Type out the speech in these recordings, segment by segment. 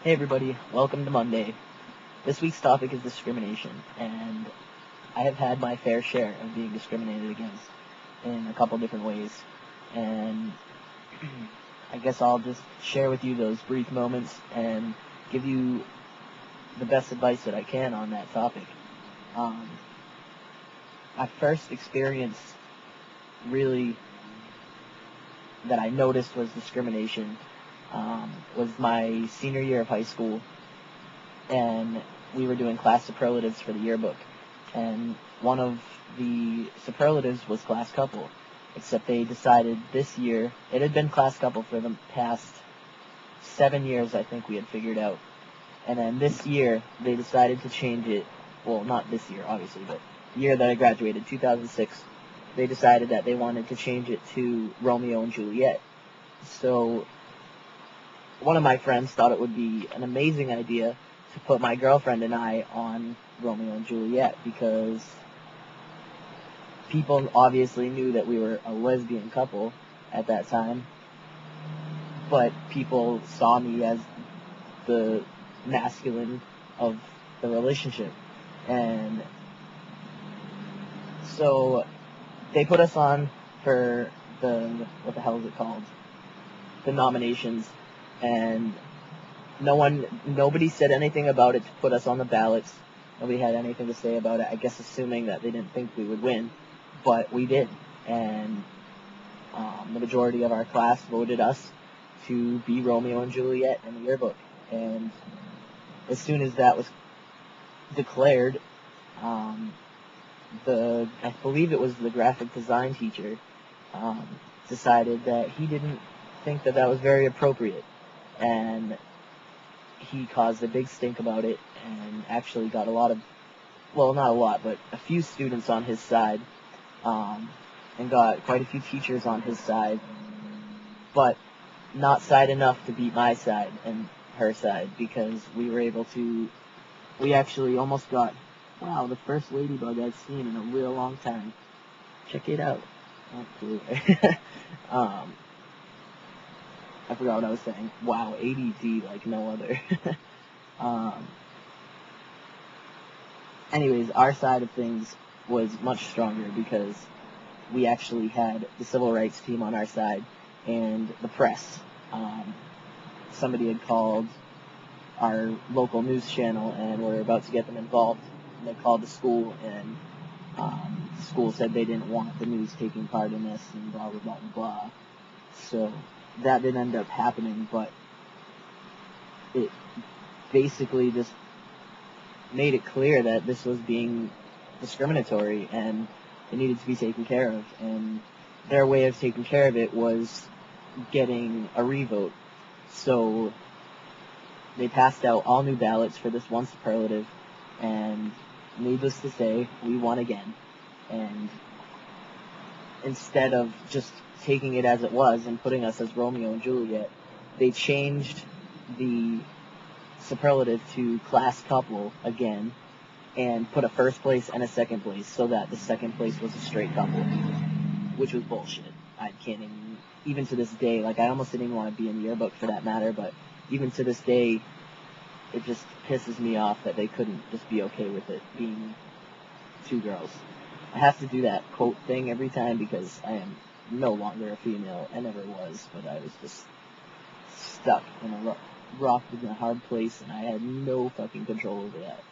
Hey everybody, welcome to Monday. This week's topic is discrimination, and I have had my fair share of being discriminated against in a couple different ways. And I guess I'll just share with you those brief moments and give you the best advice that I can on that topic. My first experience really that I noticed was discrimination was my senior year of high school, and we were doing class superlatives for the yearbook, and one of the superlatives was class couple, except they decided this year, it had been class couple for the past 7 years, I think we had figured out, and then this year they decided to change it. Well, not this year obviously, but the year that I graduated, 2006, they decided that they wanted to change it to Romeo and Juliet. So one of my friends thought it would be an amazing idea to put my girlfriend and I on Romeo and Juliet, because people obviously knew that we were a lesbian couple at that time, but people saw me as the masculine of the relationship. And so they put us on for what the hell is it called? The nominations, and nobody said anything about it to put us on the ballots. Nobody had anything to say about it, I guess assuming that they didn't think we would win, but we did, and the majority of our class voted us to be Romeo and Juliet in the yearbook. And as soon as that was declared, I believe it was the graphic design teacher, decided that he didn't think that was very appropriate, and he caused a big stink about it, and actually got not a lot, but a few students on his side, and got quite a few teachers on his side, but not side enough to beat my side and her side, because we actually almost got, wow, the first ladybug I've seen in a real long time. Check it out. Oh, cool. I forgot what I was saying. Wow, ADD like no other. Anyways, our side of things was much stronger because we actually had the civil rights team on our side and the press. Somebody had called our local news channel, and we're about to get them involved. And they called the school, and the school said they didn't want the news taking part in this, and blah, blah, blah, blah. So that didn't end up happening, but it basically just made it clear that this was being discriminatory, and it needed to be taken care of. And their way of taking care of it was getting a revote. So they passed out all new ballots for this one superlative, and needless to say, we won again. And instead of just taking it as it was and putting us as Romeo and Juliet, they changed the superlative to class couple again, and put a first place and a second place, so that the second place was a straight couple, which was bullshit. I can't even to this day, I almost didn't even want to be in the yearbook for that matter, but even to this day, it just pisses me off that they couldn't just be okay with it being two girls. I have to do that quote thing every time because I am no longer a female. I never was, but I was just stuck in a rock in a hard place, and I had no fucking control over that.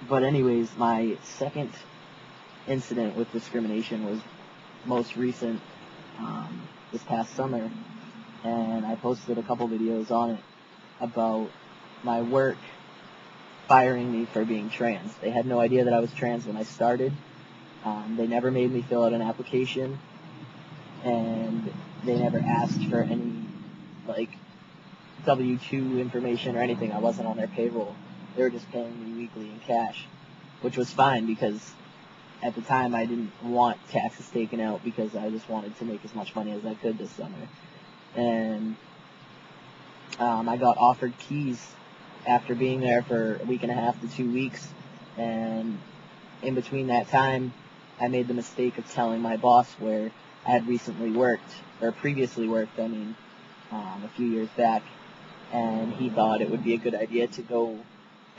But anyways, my second incident with discrimination was most recent, this past summer, and I posted a couple videos on it about my work firing me for being trans. They had no idea that I was trans when I started. They never made me fill out an application, and they never asked for any, W-2 information or anything. I wasn't on their payroll. They were just paying me weekly in cash, which was fine because at the time I didn't want taxes taken out because I just wanted to make as much money as I could this summer. And I got offered keys after being there for a week and a half to 2 weeks, and in between that time, I made the mistake of telling my boss where I had previously worked, a few years back, and he thought it would be a good idea to go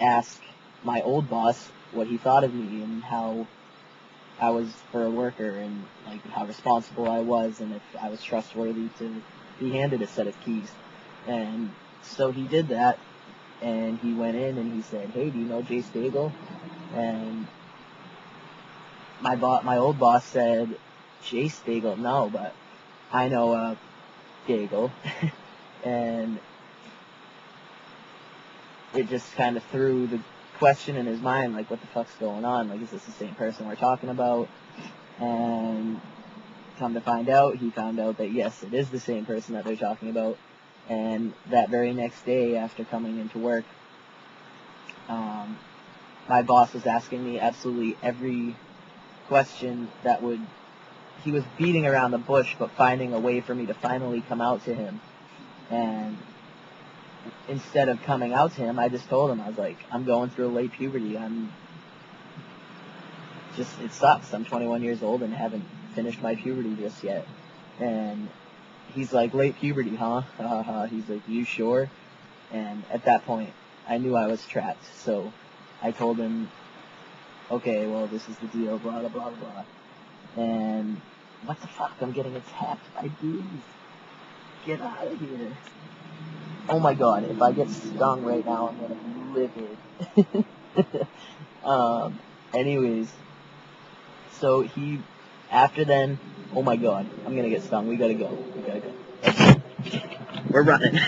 ask my old boss what he thought of me and how I was for a worker, and like how responsible I was, and if I was trustworthy to be handed a set of keys. And so he did that, and he went in and he said, "Hey, do you know Jay Stagel?" And my old boss said, "Jay Stagel? No, but I know Stagel." And it just kind of threw the question in his mind, like, what the fuck's going on? Like, is this the same person we're talking about? And come to find out, he found out that yes, it is the same person that they're talking about. And that very next day, after coming into work, my boss was asking me absolutely every question that would, he was beating around the bush, but finding a way for me to finally come out to him. And instead of coming out to him, I just told him, I was like, I'm going through a late puberty. It sucks. I'm 21 years old and haven't finished my puberty just yet. And he's like, late puberty, huh? He's like, you sure? And at that point, I knew I was trapped. So I told him, okay, well, this is the deal, blah, blah, blah, blah. And what the fuck? I'm getting attacked by bees. Get out of here. Oh my god, if I get stung right now, I'm gonna be livid. Anyways, so after then, oh my god, I'm gonna get stung, we gotta go. We're running.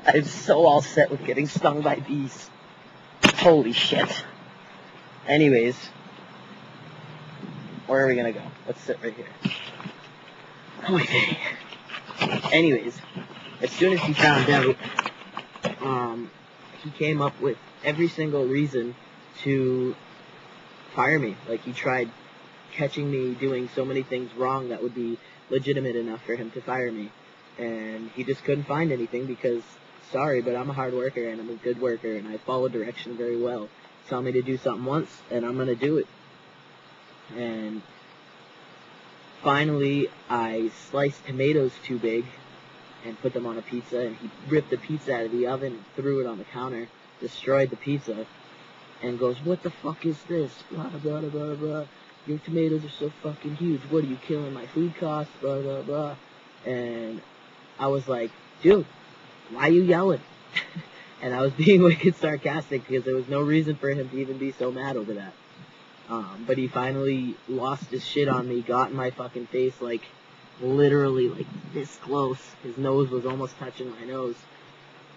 I'm so all set with getting stung by bees. Holy shit. Anyways, where are we gonna go? Let's sit right here. Okay. Anyways, as soon as he found out, he came up with every single reason to fire me. Like, he tried catching me doing so many things wrong that would be legitimate enough for him to fire me. And he just couldn't find anything because, sorry, but I'm a hard worker and I'm a good worker and I follow direction very well. Tell me to do something once and I'm going to do it. And finally, I sliced tomatoes too big and put them on a pizza, and he ripped the pizza out of the oven and threw it on the counter, destroyed the pizza, and goes, what the fuck is this? Blah, blah, blah, blah, blah. Your tomatoes are so fucking huge. What are you, killing my food costs? Blah, blah, blah. And I was like, dude, why are you yelling? And I was being wicked sarcastic because there was no reason for him to even be so mad over that. But he finally lost his shit on me, got in my fucking face, like, literally, like, this close. His nose was almost touching my nose.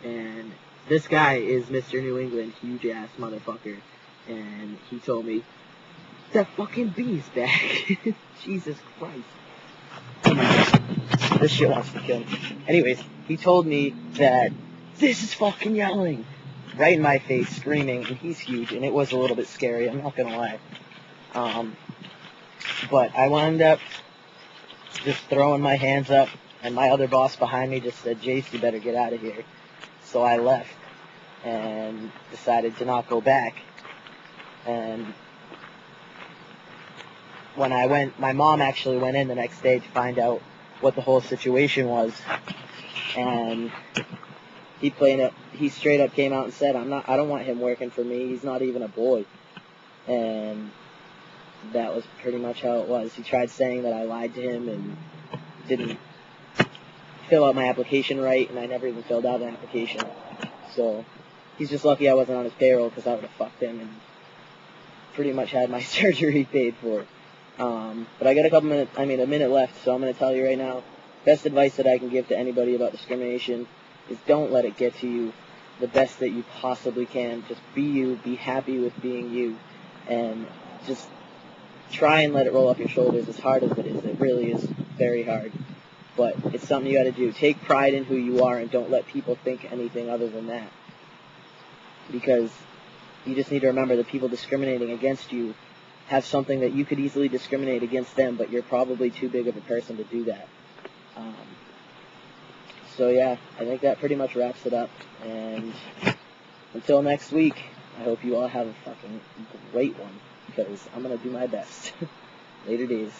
And this guy is Mr. New England, huge-ass motherfucker. And he told me, that fucking bee's back. Jesus Christ. Oh my God. This shit wants to kill me. Anyways, he told me that this is fucking yelling. Right in my face, screaming, and he's huge, and it was a little bit scary, I'm not gonna lie. But I wound up just throwing my hands up, and my other boss behind me just said, Jace, you better get out of here. So I left, and decided to not go back. And when I went, my mom actually went in the next day to find out what the whole situation was, and he straight up came out and said, I don't want him working for me, he's not even a boy. And that was pretty much how it was. He tried saying that I lied to him and didn't fill out my application right, and I never even filled out an application. So he's just lucky I wasn't on his payroll, because I would have fucked him and pretty much had my surgery paid for. But I got a minute left, so I'm going to tell you right now, best advice that I can give to anybody about discrimination is don't let it get to you. The best that you possibly can. Just be you, be happy with being you, and just try and let it roll off your shoulders. As hard as it is, it really is very hard. But it's something you got to do. Take pride in who you are and don't let people think anything other than that. Because you just need to remember that people discriminating against you have something that you could easily discriminate against them, but you're probably too big of a person to do that. So yeah, I think that pretty much wraps it up. And until next week, I hope you all have a fucking great one, because I'm going to do my best. Later days.